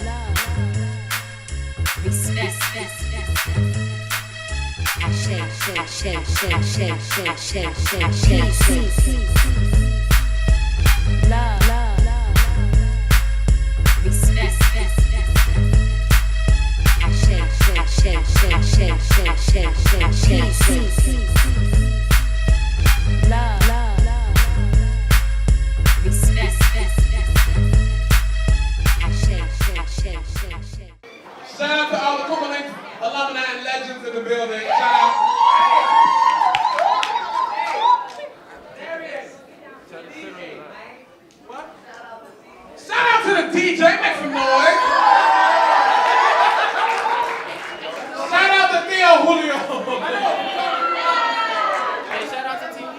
love, respect, Shout out to all the Kuumba Lynx alumni and legends in the building. Shout out. There he is. What? Shout out to the DJ. Make some noise. Shout out to Theo Julio. Hey, shout out to TV.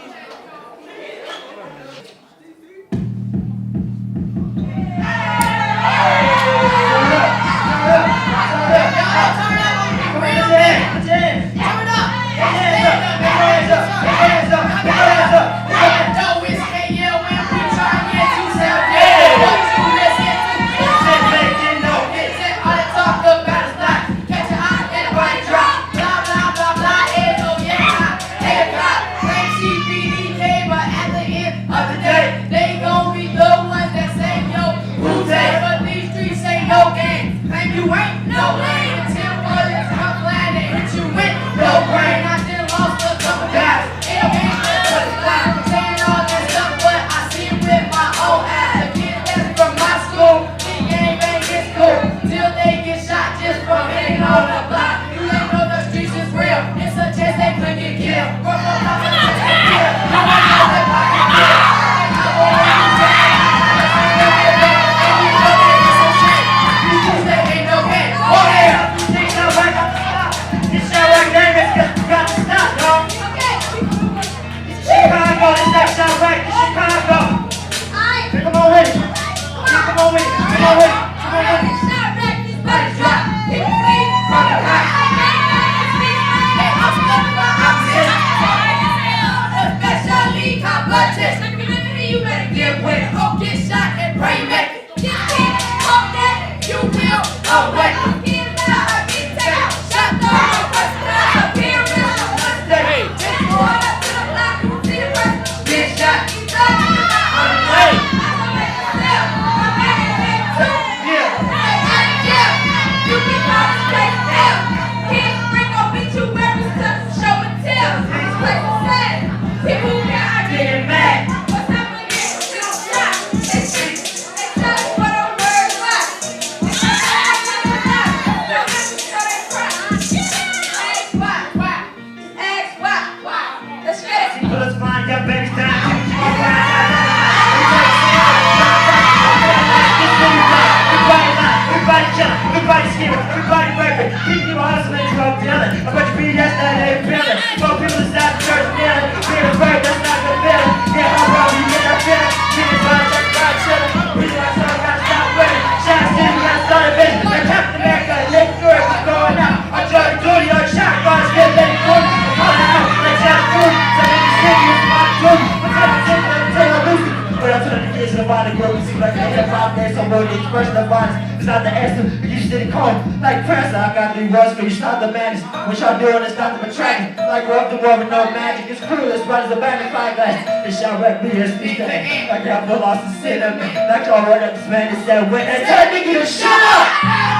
Like press, I got 3 words for you, stop the madness. What y'all doing is stop the attraction. Like we're up the war with no magic. It's clueless, but it's a magnifying glass. This y'all wreck me as me today. Like y'all put lost in sin of me. Like y'all run up this man and said, when they tell me to shut up!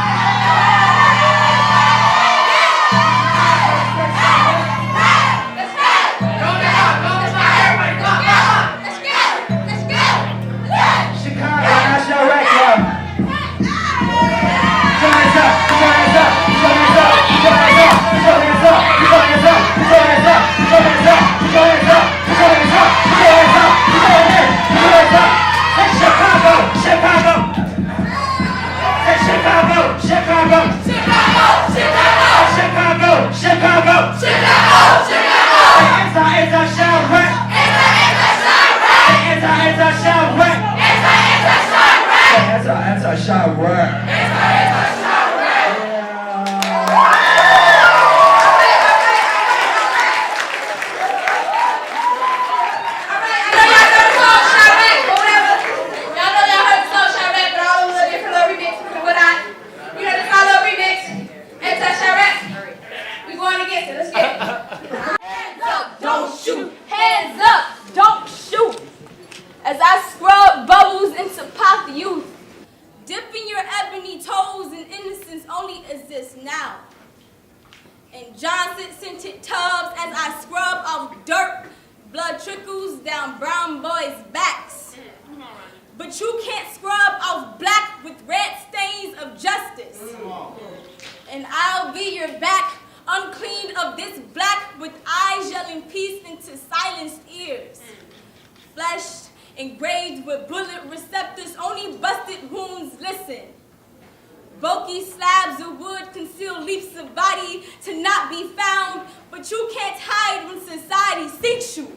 I scrub bubbles into pop youth. Dipping your ebony toes in innocence only exists now. And Johnson-scented tubs as I scrub off dirt, blood trickles down brown boys' backs. But you can't scrub off black with red stains of justice. And I'll be your back, unclean of this black, with eyes yelling peace into silenced ears. Flesh engraved with bullet receptors, only busted wounds listen. Bulky slabs of wood conceal leaps of body to not be found, but you can't hide when society seeks you.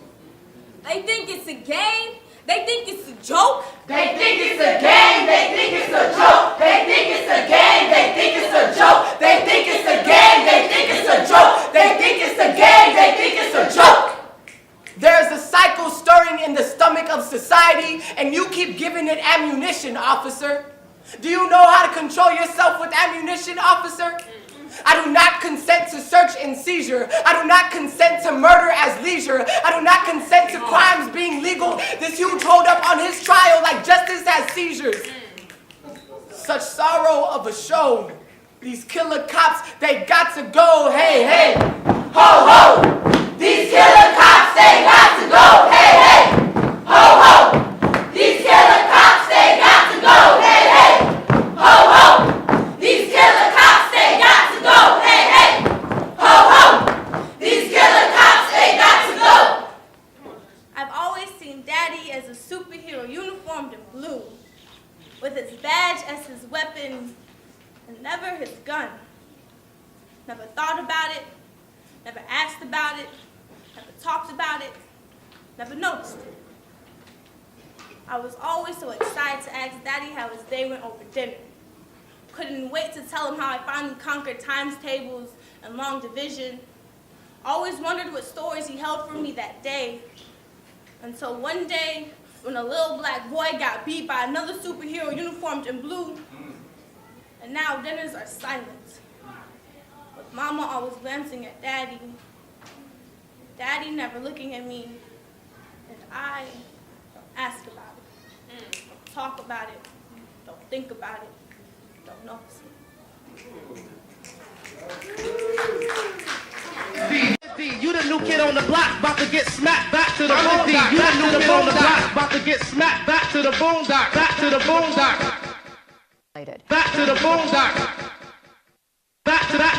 They think it's a game, they think it's a joke. They think it's a game, they think it's a joke. They think it's a game, they think it's a joke. They think it's a game, they think it's a joke. They think it's a game, they think it's a joke. There's a cycle stirring in the stomach of society, and you keep giving it ammunition, officer. Do you know how to control yourself with ammunition, officer? I do not consent to search and seizure. I do not consent to murder as leisure. I do not consent to crimes being legal. This huge holdup on his trial like justice has seizures. Such sorrow of a show. These killer cops, they got to go. Hey, hey, ho, ho. These killer cops, they got to go. Hey, hey, ho, ho. These killer cops, they got to go. Hey, hey, ho, ho. These killer cops, they got to go. Hey, hey, ho, ho. These killer cops, they got to go. I've always seen Daddy as a superhero uniformed in blue, with his badge as his weapon and never his gun. Never thought about it, never asked about it, never talked about it, never noticed it. I was always so excited to ask Daddy how his day went over dinner. Couldn't wait to tell him how I finally conquered times tables and long division. Always wondered what stories he held for me that day. Until one day, when a little black boy got beat by another superhero uniformed in blue, and now dinners are silent. With Mama always glancing at Daddy, Daddy never looking at me, and I don't ask about it, don't talk about it, don't think about it, don't notice it. You the new kid on the block, about to get smacked back to the boondock. You the new kid on the block, about to get smacked back to the boondock. Back to the boondock. Back to the boondock. Back to that.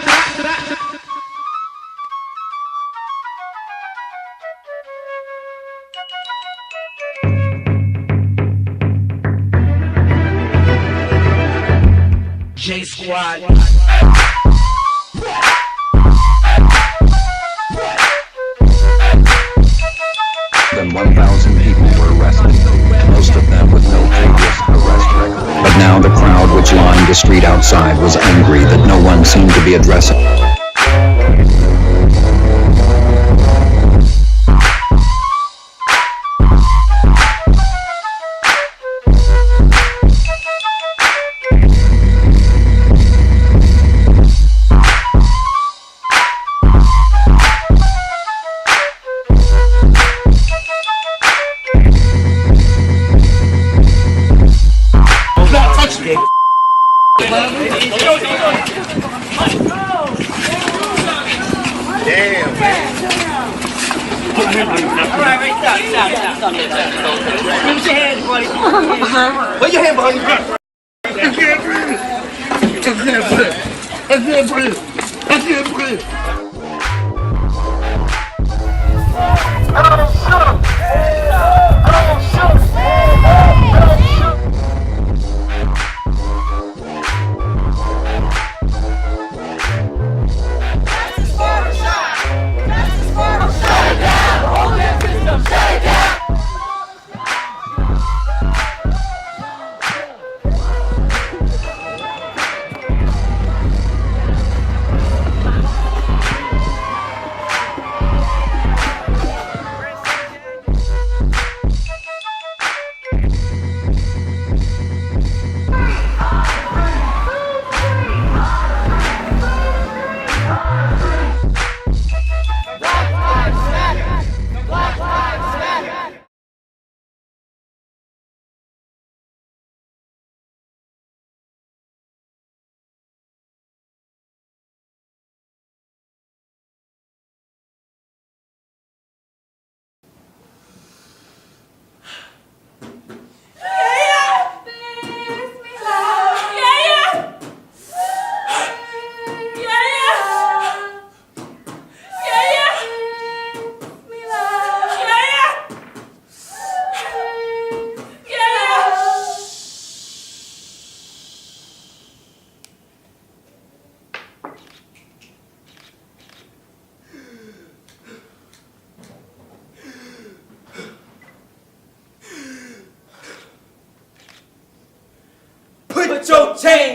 J Squad. Than 1,000 people were arrested, most of them with no previous arrest record. But now the crowd which lined the street outside was angry that no one seemed to be addressing. Where your hand behind your back? I can't breathe. I can't breathe. I can't breathe. I can't breathe.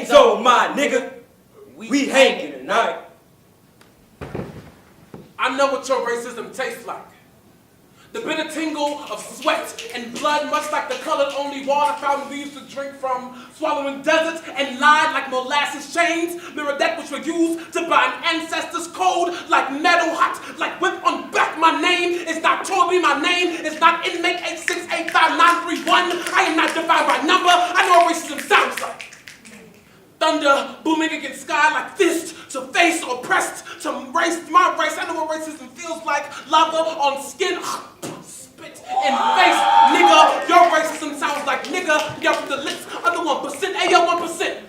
So my nigga, we hanging tonight. I know what your racism tastes like. The bitter tingle of sweat and blood, much like the colored only water fountain we used to drink from, swallowing deserts and lied like molasses chains, mirror that which were used to bind ancestors cold like metal hot, like whip on back. My name is not Torby, my name is not inmate 8685931. I am not defined by number, I know what racism sounds like. Thunder booming against sky like fist to face or pressed to race my race. I know what racism feels like. Lava on skin, spit in face, nigga. Your racism sounds like nigga. Y'all from the lips of the 1%. Hey, yo, 1%.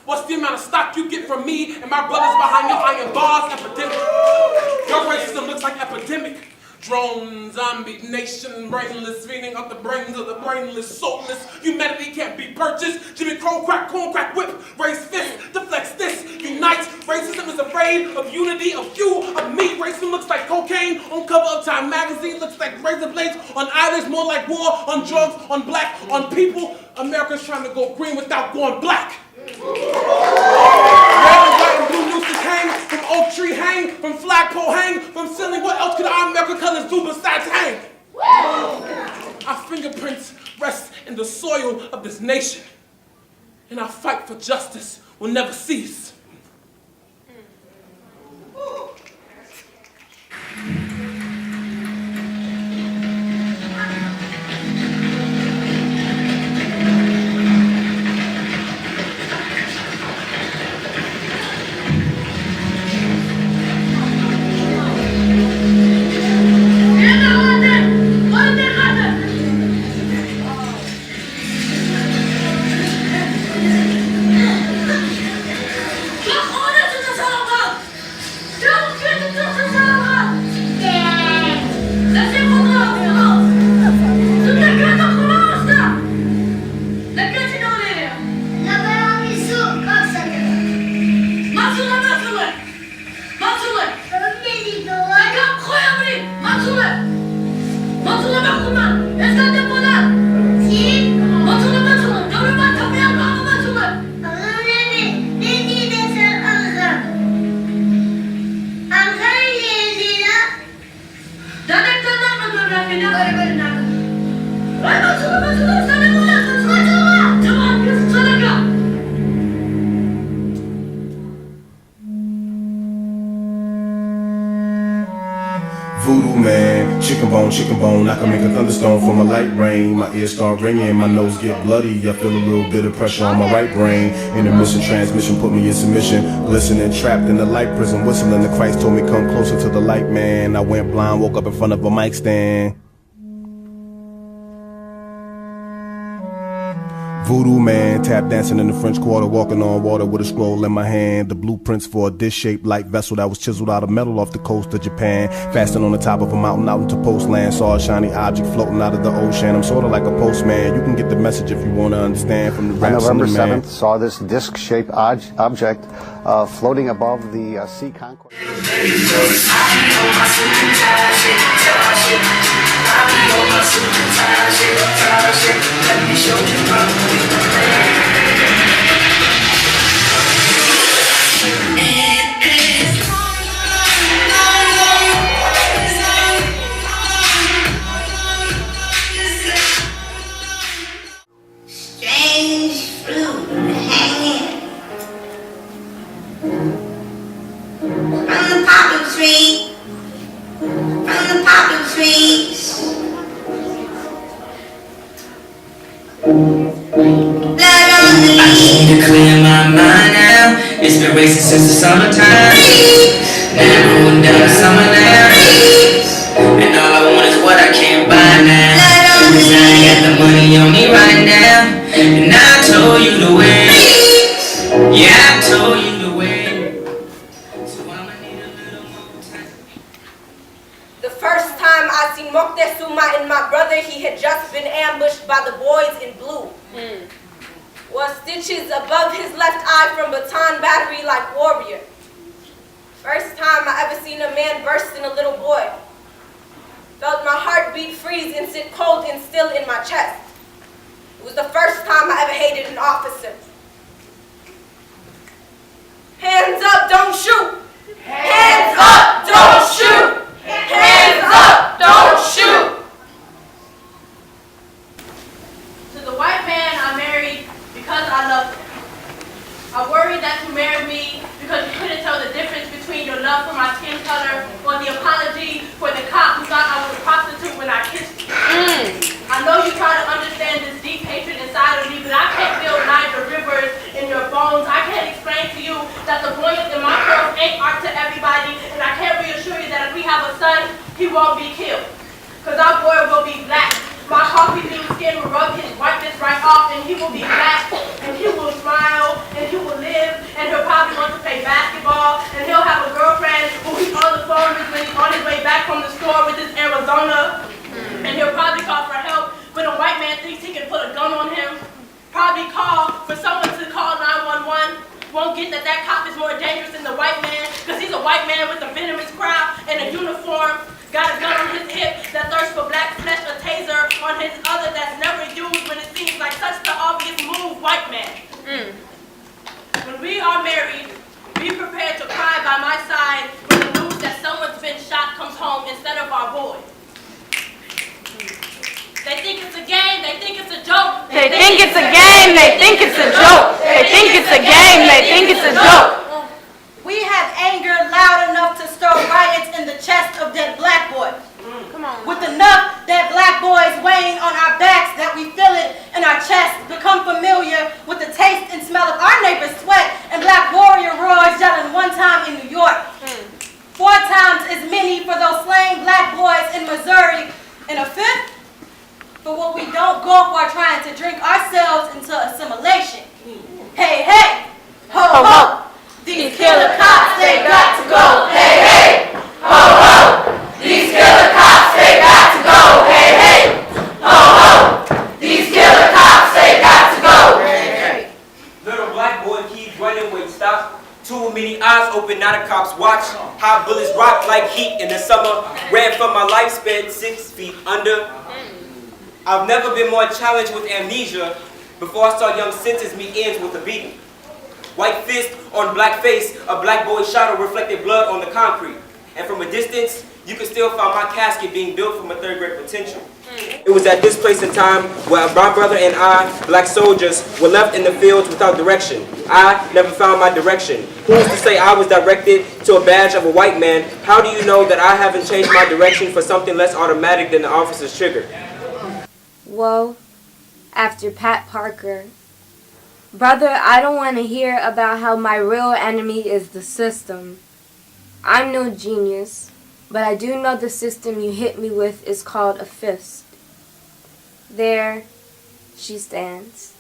What's the amount of stock you get from me and my brothers behind your iron bars? Epidemic. Your racism looks like epidemic. Drone, zombie, nation, brainless, feeding up the brains of the brainless, soulless. Humanity can't be purchased. Jimmy Crow, crack, corn, crack, whip, raise fist, deflects this, unite. Racism is afraid of unity, of you, of me. Racism looks like cocaine on cover of Time magazine. Looks like razor blades on islands, more like war, on drugs, on black, on people. America's trying to go green without going black. Red and white and blue nooses hang, from oak tree hang, from flagpole hang, from ceiling. What else could our American colors do besides hang? Our fingerprints rest in the soil of this nation, and our fight for justice will never cease. Voodoo man, chicken bone, I can make a thunderstorm from a light rain. My ears start ringing, my nose get bloody. I feel a little bit of pressure on my right brain. Intermission transmission put me in submission. Glistening, trapped in the light prison. Whistling to Christ told me come closer to the light, man. I went blind, woke up in front of a mic stand. Voodoo man, tap dancing in the French Quarter, walking on water with a scroll in my hand. The blueprints for a dish-shaped light vessel that was chiseled out of metal off the coast of Japan. Fastened on the top of a mountain out into postland. Saw a shiny object floating out of the ocean. I'm sorta like a postman. You can get the message if you wanna understand from the raps On November and the man. 7th, saw this disc-shaped object floating above the sea concourse. Strange fruit hanging from the poppy tree, from the poppy trees. Blood on the leaves. I just need to clear my mind now. It's been racing since the summertime. Now I'm going down the summer now. And all I want is what I can't buy now. Cause I ain't got the money on me right now. And I told you the way. Yeah, I told you the way. So I'ma need a little more time. The first time I seen Moctezuma and my brother, he had just been ambushed by the boys in blue. Was stitches above his left eye from baton battery like warrior. First time I ever seen a man burst in a little boy. Felt my heartbeat freeze and sit cold and still in my chest. It was the first time I ever hated an officer. Hands up, don't shoot. Hands up, don't shoot. Hands up, don't shoot. To the white man I married because I loved him. I worried that you married me because you couldn't tell the difference between your love for my skin color or the apology for the cop who thought I was a prostitute when I kissed you. I know you try to understand this deep hatred inside of me, but I can't feel neither rivers in your bones. I can't explain to you that the boys in my curls ain't art to everybody, and I can't reassure you that if we have a son, he won't be killed. Because our boy will be black. My coffee bean skin will rub his whiteness right off, and he will be black, and he will smile, and he will live, and he'll probably want to play basketball, and he'll have a girlfriend who he's on the phone with when he's on his way back from the store with his Arizona, and he'll probably call for help when a white man thinks he can put a gun on him, probably call for someone to call 911, won't get that that cop is more dangerous than the white man, because he's a white man with a venomous crowd and a uniform, got a gun on his hip that thirsts for black flesh, a taser on his other that's never used when it seems like such the obvious move, white man. When we are married, be prepared to cry by my side when the news that someone's been shot comes home instead of our boy. They think it's a game, they think it's a joke. They think it's a game, they think it's a joke. They think it's a game, they think it's a joke. We have anger loud enough to stir riots in the chest of dead black boys. Come on. With enough dead black boys weighing on our backs that we feel it in our chests, become familiar with the taste and smell of our neighbor's sweat and black warrior roars yelling one time in New York. 4 times as many for those slain black boys in Missouri, and a 5th for what we don't go for trying to drink ourselves into assimilation. Hey, hey, ho, ho. These killer cops, they got to go. Hey, hey, ho, ho. These killer cops, they got to go. Hey, hey, ho, ho. These killer cops, they got to go. Hey, hey. Little black boy keeps running, wait, stop. Too many eyes open, not a cop's watch. Hot bullets rock like heat in the summer. Ran from my lifespan 6 feet under. I've never been more challenged with amnesia. Before I saw young sentence me ends with a beating. White fist on black face, a black boy's shadow reflected blood on the concrete. And from a distance, you can still find my casket being built from a 3rd grade potential. It was at this place in time where my brother and I, black soldiers, were left in the fields without direction. I never found my direction. Who's to say I was directed to a badge of a white man? How do you know that I haven't changed my direction for something less automatic than the officer's trigger? Whoa, after Pat Parker. Brother, I don't want to hear about how my real enemy is the system. I'm no genius, but I do know the system you hit me with is called a fist. There she stands.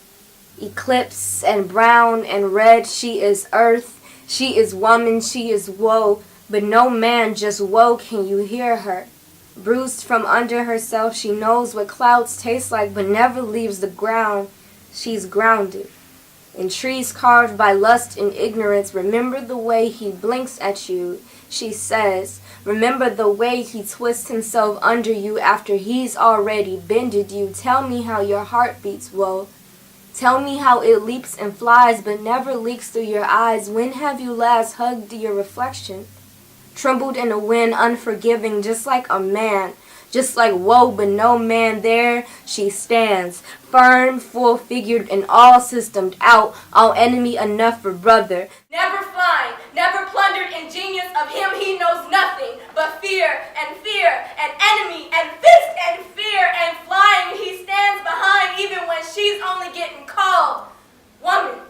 Eclipse and brown and red, she is earth, she is woman, she is woe, but no man, just woe, can you hear her? Bruised from under herself, she knows what clouds taste like, but never leaves the ground. She's grounded. In trees carved by lust and ignorance, remember the way he blinks at you, she says. Remember the way he twists himself under you after he's already bended you. Tell me how your heart beats, woe. Tell me how it leaps and flies, but never leaks through your eyes. When have you last hugged your reflection? Trembled in a wind, unforgiving, just like a man. Just like woe, but no man, there she stands, firm, full-figured, and all systemed out, all enemy enough for brother. Never flying, never plundered, ingenious of him he knows nothing, but fear, and enemy, and fist, and fear, and flying he stands behind even when she's only getting called woman.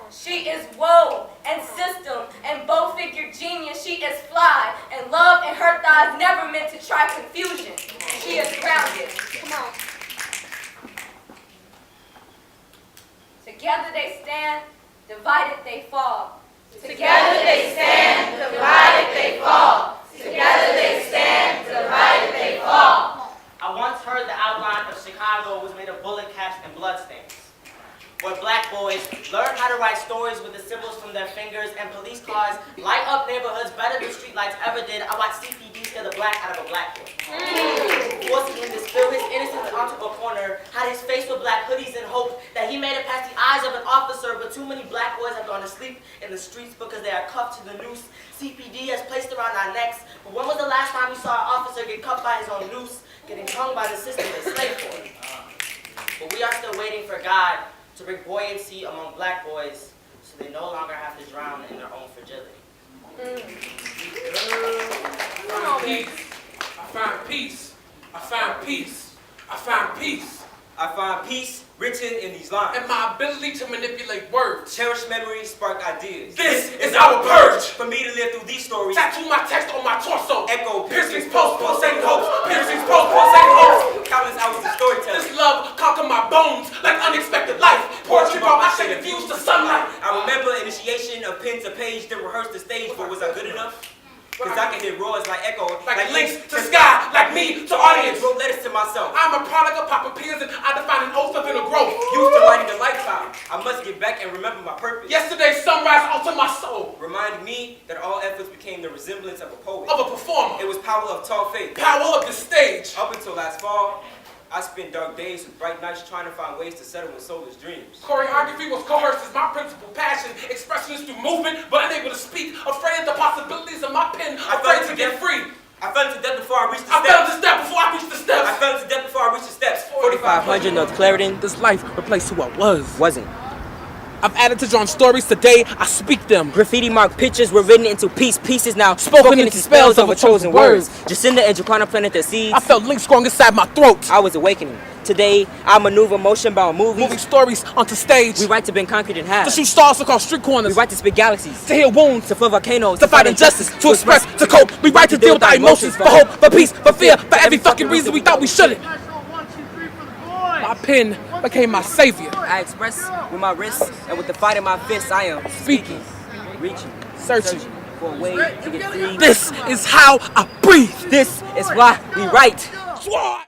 She is woe and system and bow-figured genius. She is fly and love in her thighs never meant to try confusion. She is grounded. Come on. Together they stand, divided they fall. Together they stand, divided they fall. Together they stand, divided they fall. I once heard the outline of Chicago was made of bullet caps and bloodstains. Where black boys learn how to write stories with the symbols from their fingers, and police cars light up neighborhoods better than streetlights ever did. I watched CPD scare the black out of a black boy. Forcing him to spill his innocence onto a corner, hide his face with black hoodies and hope that he made it past the eyes of an officer officer, but too many black boys have gone to sleep in the streets because they are cuffed to the noose CPD has placed around our necks. But when was the last time you saw an officer get cuffed by his own noose, getting hung by the system and slaved for? But we are still waiting for God to bring buoyancy among black boys so they no longer have to drown in their own fragility. I find peace. I find peace. I find peace. I find peace written in these lines. And my ability to manipulate words. Cherish memories, spark ideas. This is our purge. For me to live through these stories. Tattoo my text on my torso. Echo piercings, pulsating hopes. Piercings, pulsating hopes. Countless hours of storytelling. This love conquered my bones like unexpected life. Poetry brought my shaded views to sunlight. I remember initiation of pen to page, then rehearse the stage, but was I good enough? Cause I can hear roars like echo, like links to sky, like me to audience. Wrote letters to myself. I'm a product of Papa Piers and I define an oath of inner growth. Used to writing a lifetime. I must get back and remember my purpose. Yesterday's sunrise altered my soul. Reminding me that all efforts became the resemblance of a poet. Of a performer. It was power of tall faith. Power of the stage. Up until last fall, I spent dark days with bright nights trying to find ways to settle in soulless dreams. Choreography was coerced as my principal passion. Expression is through movement, but unable to speak. Afraid of the possibilities of my pen. Afraid to get free. I fell to death before I reached the steps. I fell to death before I reached the steps. I fell to death before I reached the steps. 4,500 of Clarendon. This life replaced who I was. Wasn't. I've added to drawn stories today, I speak them. Graffiti marked pictures were written into pieces now spoken into spells of chosen words. Jacinda and Jaquana planted their seeds. I felt links growing inside my throat. I was awakening. Today, I maneuver motion-bound movies. Moving stories onto stage. We write to bend concrete in half. To shoot stars across street corners. We write to spit galaxies. To heal wounds. To flood volcanoes. To fight injustice. To express. To cope. We write to deal with our emotions. For hope. For peace. For fear. For every fucking reason we thought we shouldn't. My pen became my savior. I express with my wrists and with the fight in my fists. I am speaking, reaching, searching for a way to get free. This is how I breathe. This is why we write. Sword.